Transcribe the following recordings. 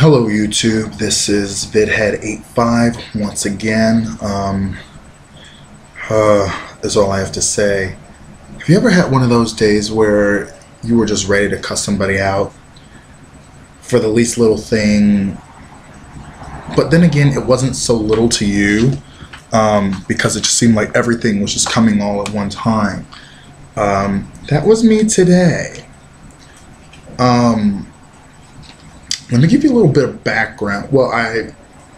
Hello YouTube, this is VidHead85 once again. That's all I have to say. Have you ever had one of those days where you were just ready to cuss somebody out for the least little thing, but then again it wasn't so little to you because it just seemed like everything was just coming all at one time? That was me today. Let me give you a little bit of background. Well,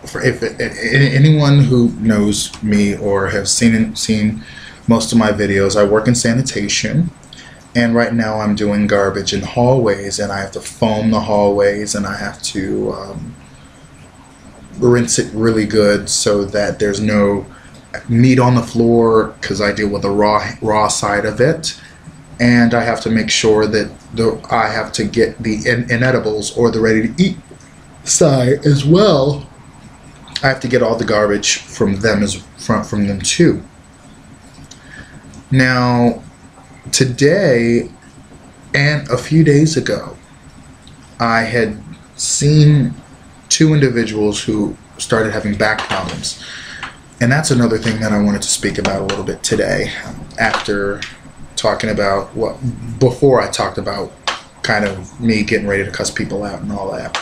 if anyone who knows me or have seen most of my videos, I work in sanitation, and right now I'm doing garbage in hallways, and I have to foam the hallways, and I have to rinse it really good so that there's no meat on the floor, because I deal with the raw side of it. And I have to make sure that I have to get the inedibles or the ready-to-eat side as well. I have to get all the garbage from them from them too. Now, today and a few days ago, I had seen two individuals who started having back problems, and that's another thing that I wanted to speak about a little bit today. After talking about before I talked about kind of me getting ready to cuss people out and all that.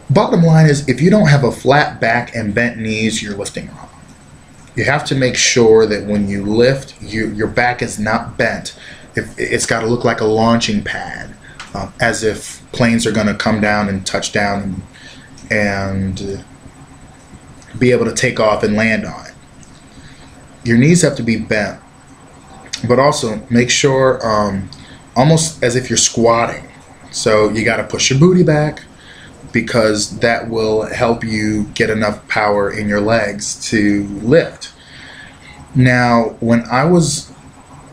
Bottom line is, if you don't have a flat back and bent knees, you're lifting wrong. You have to make sure that when you lift, your back is not bent. It's got to look like a launching pad, as if planes are going to come down and touch down and be able to take off and land on it. Your knees have to be bent. But also make sure, almost as if you're squatting. So you got to push your booty back, because that will help you get enough power in your legs to lift. Now, when I was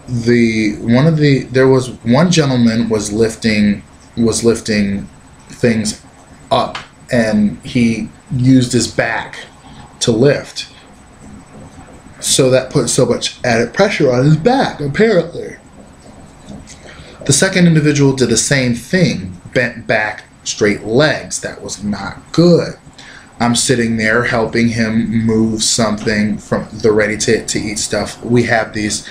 there was one gentleman was lifting things up, and he used his back to lift. So that put so much added pressure on his back, apparently. The second individual did the same thing, bent back, straight legs. That was not good. I'm sitting there helping him move something from the ready-to-eat stuff. We have these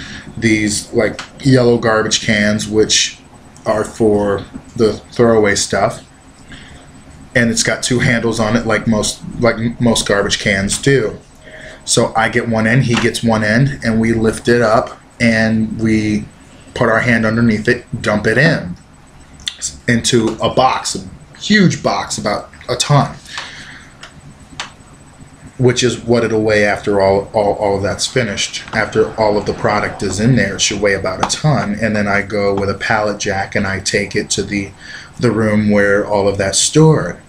like yellow garbage cans, which are for the throwaway stuff, and it's got two handles on it, like most garbage cans do. So I get one end, he gets one end, and we lift it up, and we put our hand underneath it, dump it into a box, a huge box, about a ton, which is what it'll weigh after all of that's finished. After all of the product is in there, it should weigh about a ton. And then I go with a pallet jack and I take it to the room where all of that's stored.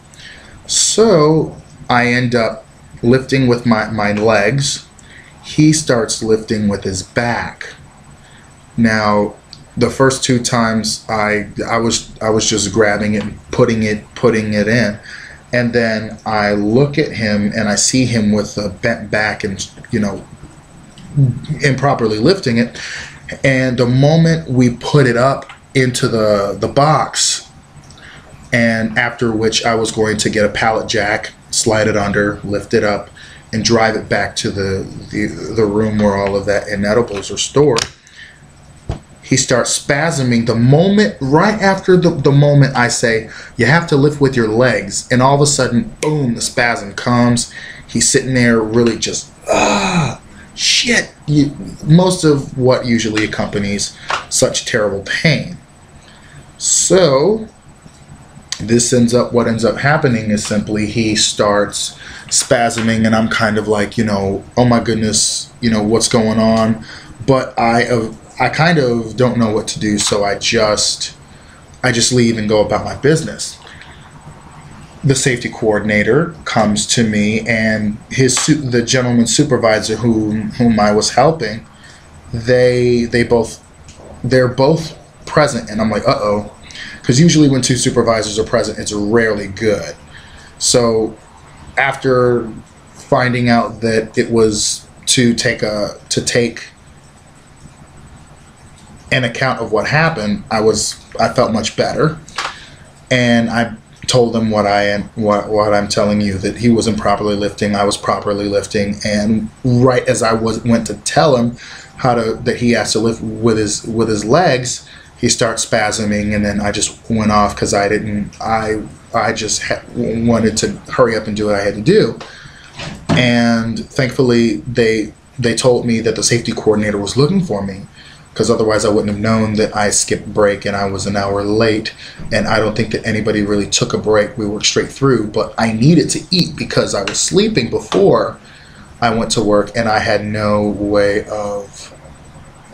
So I end up lifting with my legs. He starts lifting with his back. Now, the first two times I was just grabbing it and putting it in, and then I look at him and I see him with a bent back and, you know, improperly lifting it. And the moment we put it up into the box, and after which I was going to get a pallet jack, slide it under, lift it up, and drive it back to the room where all of that inedibles are stored, he starts spasming right after the moment I say, you have to lift with your legs, and all of a sudden, boom, the spasm comes. He's sitting there really just, shit. Most of what usually accompanies such terrible pain. So what ends up happening is simply he starts spasming, and I'm kind of like, you know, oh my goodness, you know, what's going on? But I kind of don't know what to do, so I just leave and go about my business. The safety coordinator comes to me, and the gentleman's supervisor whom I was helping, they're both present, and I'm like, uh-oh. Because usually when two supervisors are present, it's rarely good. So after finding out that it was to take an account of what happened, I felt much better, and I told him what what I'm telling you, that he wasn't properly lifting, I was properly lifting, and right as I went to tell him that he has to lift with his legs, he starts spasming, and then I just went off because I just wanted to hurry up and do what I had to do. And thankfully they told me that the safety coordinator was looking for me, because otherwise I wouldn't have known that I skipped break and I was an hour late. And I don't think that anybody really took a break. We worked straight through, but I needed to eat because I was sleeping before I went to work, and I had no way of,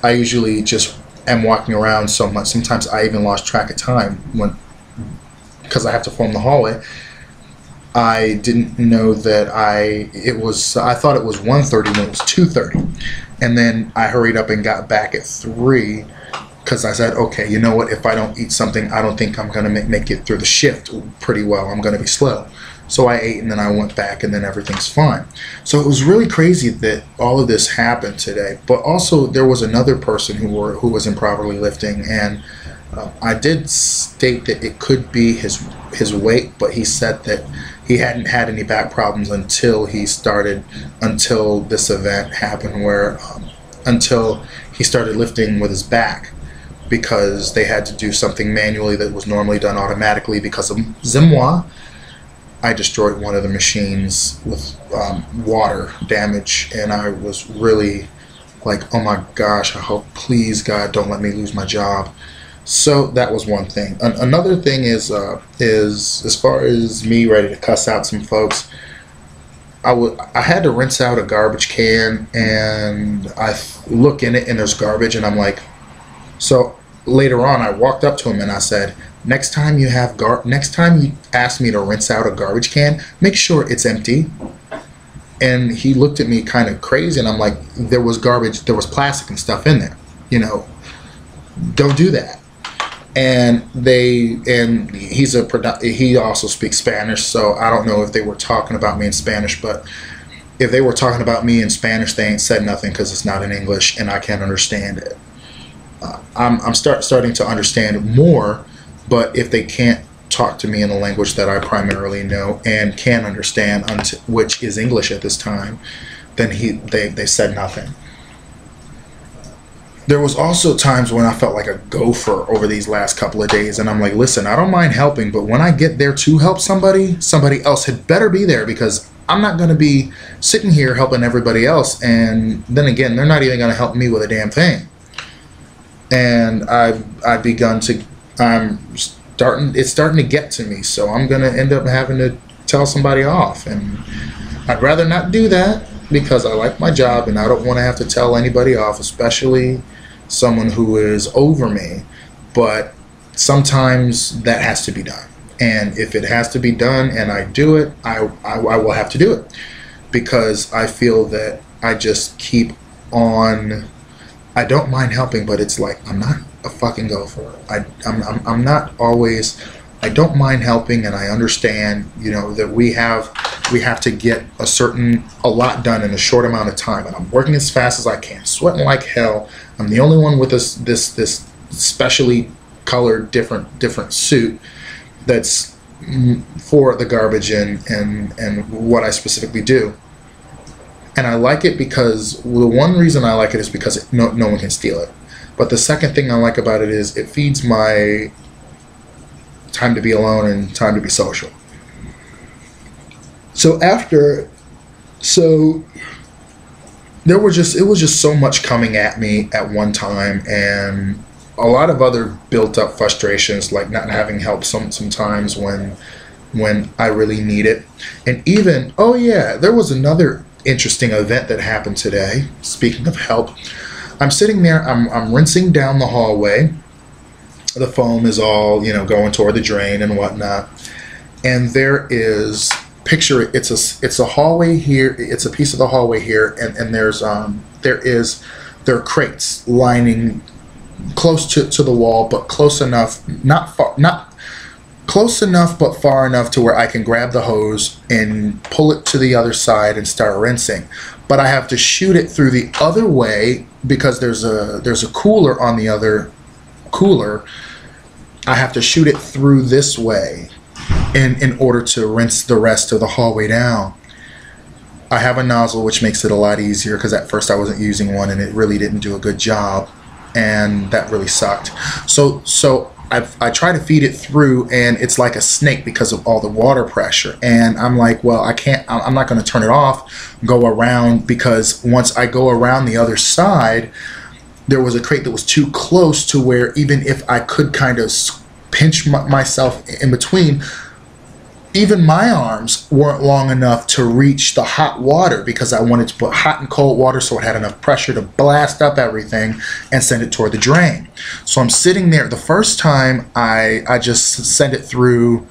I usually just am walking around so much. Sometimes I even lost track of time because I have to form the hallway. I didn't know that I thought it was 1:30 when it was 2:30. And then I hurried up and got back at 3 because I said, okay, you know what? If I don't eat something, I don't think I'm going to make it through the shift pretty well. I'm going to be slow. So I ate, and then I went back, and then everything's fine. So it was really crazy that all of this happened today. But also there was another person who was improperly lifting, and I did state that it could be his weight, but he said that he hadn't had any back problems until this event happened, until he started lifting with his back, because they had to do something manually that was normally done automatically. Because of Zimwa, I destroyed one of the machines with water damage, and I was really like, oh my gosh, I hope, please God, don't let me lose my job. So that was one thing. Another thing is as far as me ready to cuss out some folks, I had to rinse out a garbage can, and I look in it and there's garbage, and I'm like, so later on I walked up to him and I said, next time you ask me to rinse out a garbage can, make sure it's empty. And he looked at me kind of crazy, and I'm like, there was garbage, there was plastic and stuff in there, don't do that. And he also speaks Spanish, so I don't know if they were talking about me in Spanish, but if they were talking about me in Spanish, they ain't said nothing because it's not in English and I can't understand it. I'm starting to understand more, but if they can't talk to me in a language that I primarily know and can understand, which is English at this time, then they said nothing. There was also times when I felt like a gopher over these last couple of days, and I'm like, listen, I don't mind helping, but when I get there to help somebody else had better be there, because I'm not going to be sitting here helping everybody else, and then again, they're not even going to help me with a damn thing. And it's starting to get to me, so I'm going to end up having to tell somebody off, and I'd rather not do that because I like my job and I don't want to have to tell anybody off, especially someone who is over me. But sometimes that has to be done, and if it has to be done and I do it, I will have to do it, because I feel that I just keep on. I don't mind helping, but it's like, I'm not a fucking gopher. I'm not always. I don't mind helping, and I understand, that we have to get a lot done in a short amount of time, and I'm working as fast as I can, sweating like hell. I'm the only one with this specially colored different suit that's for the garbage and what I specifically do. And I like it because the one reason I like it is because no one can steal it. But the second thing I like about it is it feeds my time to be alone and time to be social. It was just so much coming at me at one time, and a lot of other built up frustrations, like not having help sometimes when I really need it. And even, oh yeah, there was another interesting event that happened today. Speaking of help, I'm sitting there, I'm rinsing down the hallway. The foam is all, going toward the drain and whatnot. And there is, picture it, it's a hallway here, it's a piece of the hallway here, and there are crates lining close to the wall, but close enough, not close enough, but far enough to where I can grab the hose and pull it to the other side and start rinsing. But I have to shoot it through the other way because there's a cooler on the other cooler. I have to shoot it through this way in order to rinse the rest of the hallway down. I have a nozzle, which makes it a lot easier, because at first I wasn't using one and it really didn't do a good job, and that really sucked. So I try to feed it through, and it's like a snake because of all the water pressure. And I'm like, well, I'm not going to turn it off, go around, because once I go around the other side, there was a crate that was too close to where even if I could kind of pinch myself in between, even my arms weren't long enough to reach the hot water, because I wanted to put hot and cold water so it had enough pressure to blast up everything and send it toward the drain. So I'm sitting there. The first time I just sent it through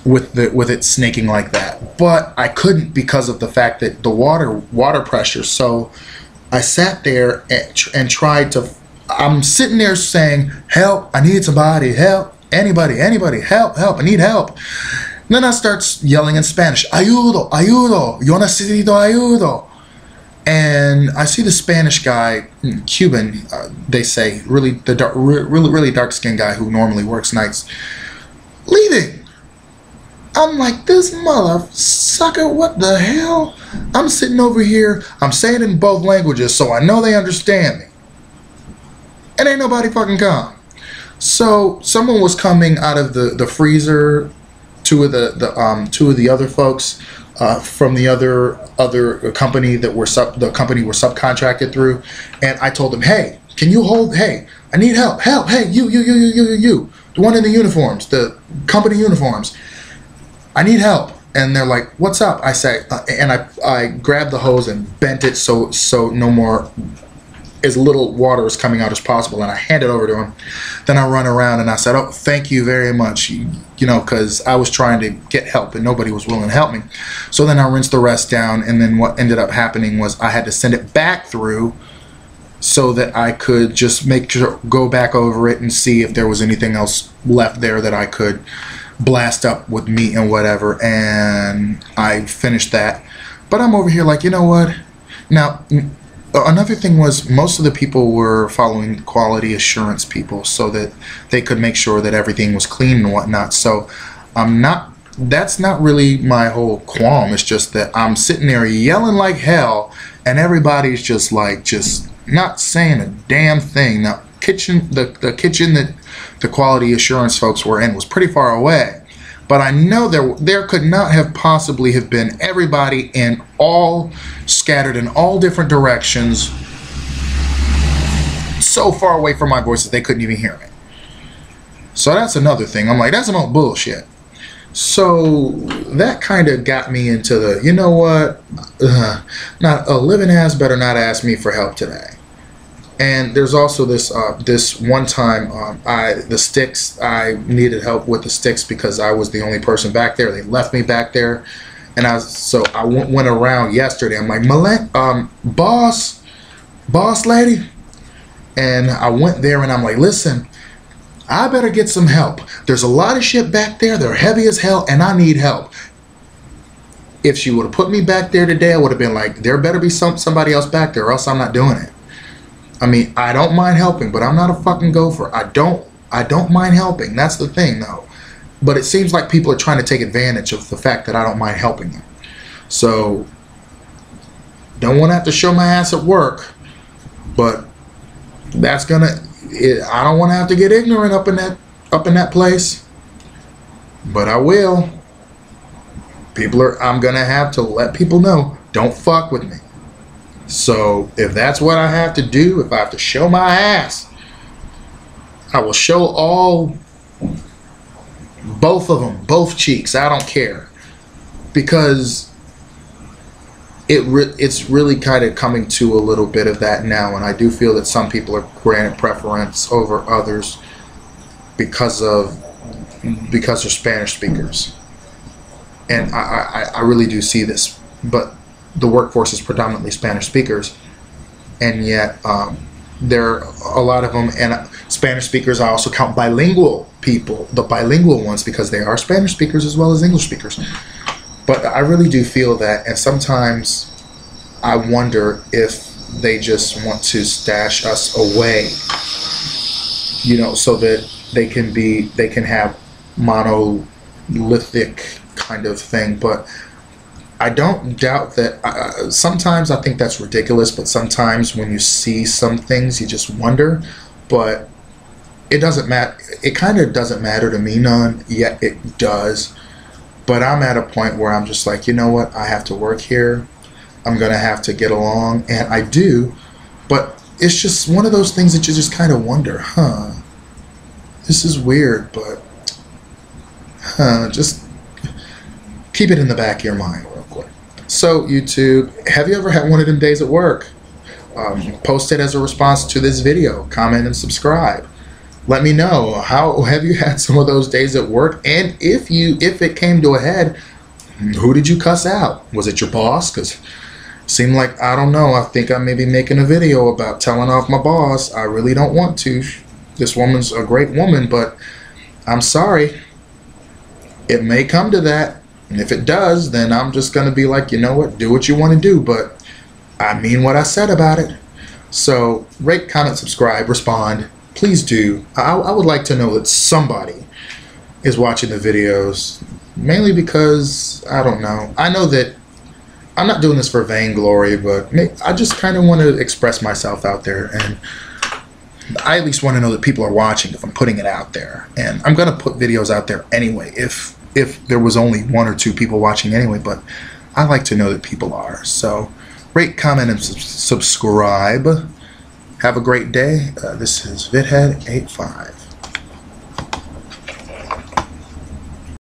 with it snaking like that, but I couldn't because of the fact that the water pressure. So I sat there and tried to. I'm sitting there saying, "Help! I need somebody! Help! Anybody! Help! I need help!" Then I start yelling in Spanish, "Ayudo, ayudo, yo necesito ayudo." And I see the Spanish guy, Cuban, they say, really dark-skinned guy who normally works nights, leaving. I'm like, this mother sucker, what the hell? I'm sitting over here, I'm saying it in both languages, so I know they understand me. And ain't nobody fucking come. So someone was coming out of the freezer. Two of the other folks from the other company that the company we're subcontracted through, and I told them, "Hey, can you hold? Hey, I need help! Help! Hey, you, the one in the uniforms, the company uniforms. I need help." And they're like, "What's up?" I say, and I grabbed the hose and bent it so no more, as little water is coming out as possible, and I hand it over to him. Then I run around and I said, "Oh, thank you very much," you know, because I was trying to get help and nobody was willing to help me. So then I rinsed the rest down, and then what ended up happening was I had to send it back through so that I could just go back over it and see if there was anything else left there that I could blast up with meat and whatever, and I finished that. But I'm over here like, you know what? Now, another thing was most of the people were following quality assurance people so that they could make sure that everything was clean and whatnot. So that's not really my whole qualm. It's just that I'm sitting there yelling like hell and everybody's just not saying a damn thing. Now, the kitchen that the quality assurance folks were in was pretty far away. But I know there could not have possibly have been everybody scattered in all different directions, so far away from my voice that they couldn't even hear me. So that's another thing. I'm like, that's some old bullshit. So that kind of got me into the, you know what, not a living ass better not ask me for help today. And there's also this one time the sticks, I needed help with the sticks because I was the only person back there. They left me back there, and I went around yesterday. I'm like, boss lady, and I went there and I'm like, listen, I better get some help. There's a lot of shit back there. They're heavy as hell, and I need help. If she would have put me back there today, I would have been like, there better be somebody else back there, or else I'm not doing it. I mean, I don't mind helping, but I'm not a fucking gopher. I don't mind helping. That's the thing, though. But it seems like people are trying to take advantage of the fact that I don't mind helping them. So, don't want to have to show my ass at work, but that's gonna. I don't want to have to get ignorant up in that place, but I will. I'm gonna have to let people know, don't fuck with me. So if that's what I have to do, if I have to show my ass, I will show both of them, both cheeks. I don't care, because it's really kind of coming to a little bit of that now, and I do feel that some people are granted preference over others because they're Spanish speakers, and I really do see this, but the workforce is predominantly Spanish speakers, and yet there are a lot of them, and Spanish speakers I also count bilingual people, the bilingual ones, because they are Spanish speakers as well as English speakers. But I really do feel that, and sometimes I wonder if they just want to stash us away, you know, so that they can have lithic kind of thing, but I don't doubt that. Sometimes I think that's ridiculous, but sometimes when you see some things, you just wonder. But it doesn't matter. It kind of doesn't matter to me none, yet it does. But I'm at a point where I'm just like, you know what? I have to work here. I'm going to have to get along, and I do. But it's just one of those things that you just kind of wonder, huh? This is weird, but just keep it in the back of your mind real quick. So YouTube, have you ever had one of them days at work? Post it as a response to this video. Comment and subscribe. Let me know, how have you had some of those days at work? And if it came to a head, who did you cuss out? Was it your boss? Because it seemed like, I don't know, I think I may be making a video about telling off my boss. I really don't want to. This woman's a great woman, but I'm sorry. It may come to that. And if it does, then I'm just going to be like, you know what, do what you want to do. But I mean what I said about it. So rate, comment, subscribe, respond. Please do. I would like to know that somebody is watching the videos, mainly because, I don't know. I know that I'm not doing this for vainglory, but I just kind of want to express myself out there, and I at least want to know that people are watching if I'm putting it out there. And I'm going to put videos out there anyway, if there was only 1 or 2 people watching anyway, but I like to know that people are. So rate, comment, and subscribe. Have a great day. This is VidHead85.